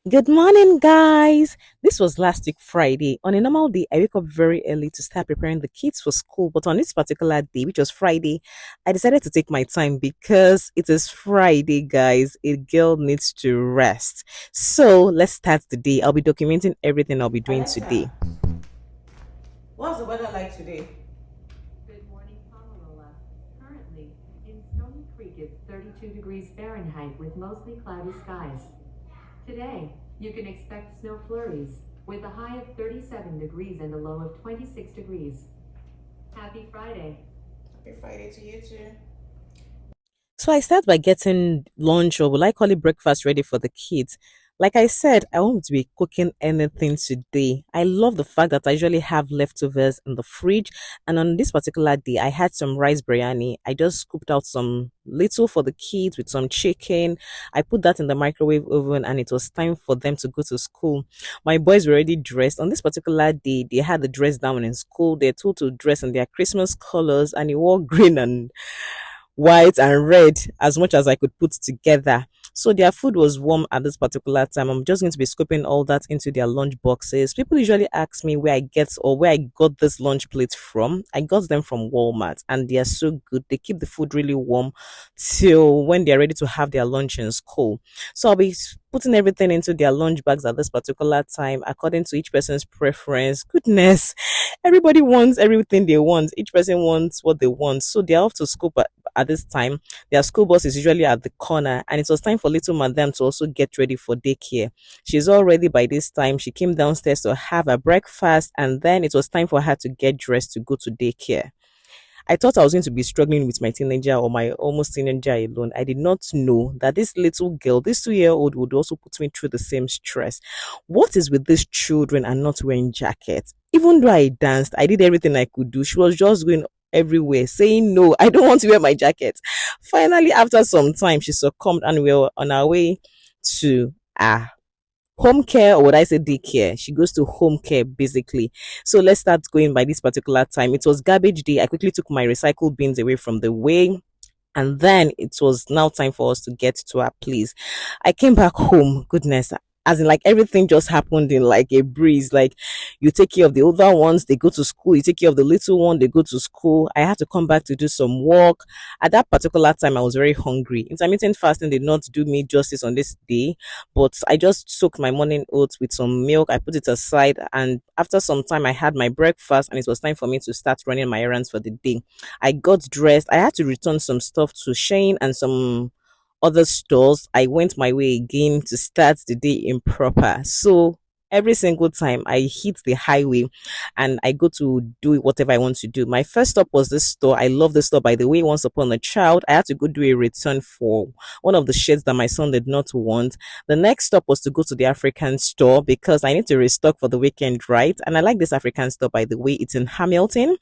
Good morning, guys. This was last week Friday. On a normal day, I wake up very early to start preparing the kids for school. But on this particular day, which was Friday, I decided to take my time because it is Friday, guys. A girl needs to rest. So let's start the day. I'll be documenting everything I'll be doing Alexa, today. What's the weather like today? Good morning, Honolulu. Currently, in Stony Creek, it's 32 degrees Fahrenheit with mostly cloudy skies. Today, you can expect snow flurries with a high of 37 degrees and a low of 26 degrees. Happy Friday. happy Friday to you too. So I start by getting lunch or will I call it breakfast ready for the kids. Like I said, I won't be cooking anything today. I love the fact that I usually have leftovers in the fridge. And on this particular day, I had some rice biryani. I just scooped out some little for the kids with some chicken. I put that in the microwave oven and it was time for them to go to school. My boys were already dressed. On this particular day, they had the dress down in school. They're told to dress in their Christmas colors and he wore green and white and red as much as I could put together. So their food was warm at this particular time. I'm just going to be scooping all that into their lunch boxes. People usually ask me where I get or where I got this lunch plates from. I got them from Walmart and they are so good. They keep the food really warm till when they're ready to have their lunch in school. So I'll be putting everything into their lunch bags at this particular time according to each person's preference. Goodness, everybody wants everything they want. Each person wants what they want. So they're off to school at this time. Their school bus is usually at the corner, and it was time for little madam to also get ready for daycare. She's all ready by this time. She came downstairs to have a breakfast, and then it was time for her to get dressed to go to daycare. I thought I was going to be struggling with my teenager or my almost teenager alone. I did not know that this little girl, this 2 year old, would also put me through the same stress. What is with these children and not wearing jackets? Even though I danced, I did everything I could do. She was just going everywhere saying no, I don't want to wear my jacket. Finally, after some time, she succumbed and we were on our way to home care, or would I say daycare? She goes to home care basically. So let's start going by this particular time. It was garbage day. I quickly took my recycle bins away from the way. And then it was now time for us to get to our place. I came back home. Goodness, as in like everything just happened in like a breeze. Like you take care of the older ones, they go to school. You take care of the little one, they go to school. I had to come back to do some work. At that particular time, I was very hungry. Intermittent fasting did not do me justice on this day, but I just soaked my morning oats with some milk. I put it aside, and after some time, I had my breakfast, and it was time for me to start running my errands for the day. I got dressed. I had to return some stuff to Shane and some other stores. I went my way again to start the day improper. So every single time I hit the highway and I go to do whatever I want to do. My first stop was this store. I love this store, by the way. Once upon a child, I had to go do a return for one of the shirts that my son did not want. The next stop was to go to the African store because I need to restock for the weekend, right? And I like this African store, by the way. It's in Hamilton.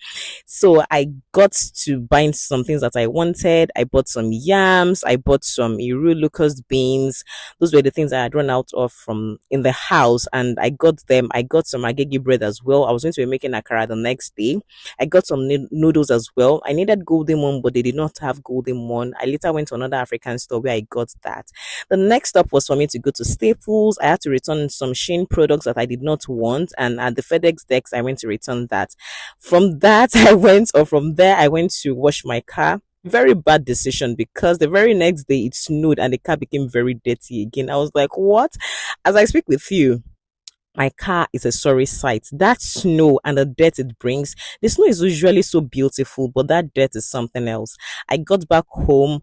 So I got to buy some things that I wanted. I bought some yams. I bought some Iru Lucas beans. Those were the things I had run out of from in the house, and I got them. I got some agegi bread as well. I was going to be making akara the next day. I got some noodles as well. I needed golden one, but they did not have golden one. I later went to another African store where I got that. The next stop was for me to go to Staples. I had to return some Shein products that I did not want, and at the FedEx desk, I went to return that. From that, from there, I went to wash my car. Very bad decision because the very next day it snowed and the car became very dirty again. I was like, what? As I speak with you, my car is a sorry sight. That snow and the dirt it brings, the snow is usually so beautiful, but that dirt is something else. I got back home,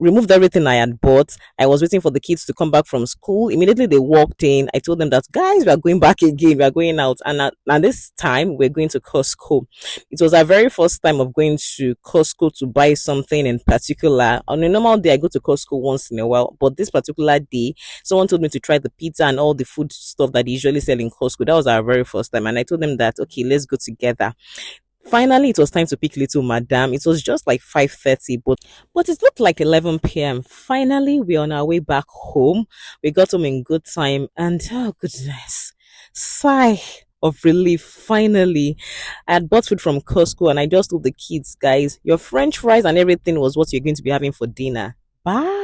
removed everything I had bought. I was waiting for the kids to come back from school. Immediately they walked in. I told them that, guys, we are going back again. We are going out. And this time we're going to Costco. It was our very first time of going to Costco to buy something in particular. On a normal day, I go to Costco once in a while. But this particular day, someone told me to try the pizza and all the food stuff that they usually sell in Costco. That was our very first time. And I told them that, okay, let's go together. Finally, it was time to pick little madam. It was just like 5:30, but it looked like 11 p.m. Finally, we're on our way back home. We got home in good time, and oh goodness, sigh of relief. Finally, I had bought food from Costco, and I just told the kids, guys, your French fries and everything was what you're going to be having for dinner. Bye.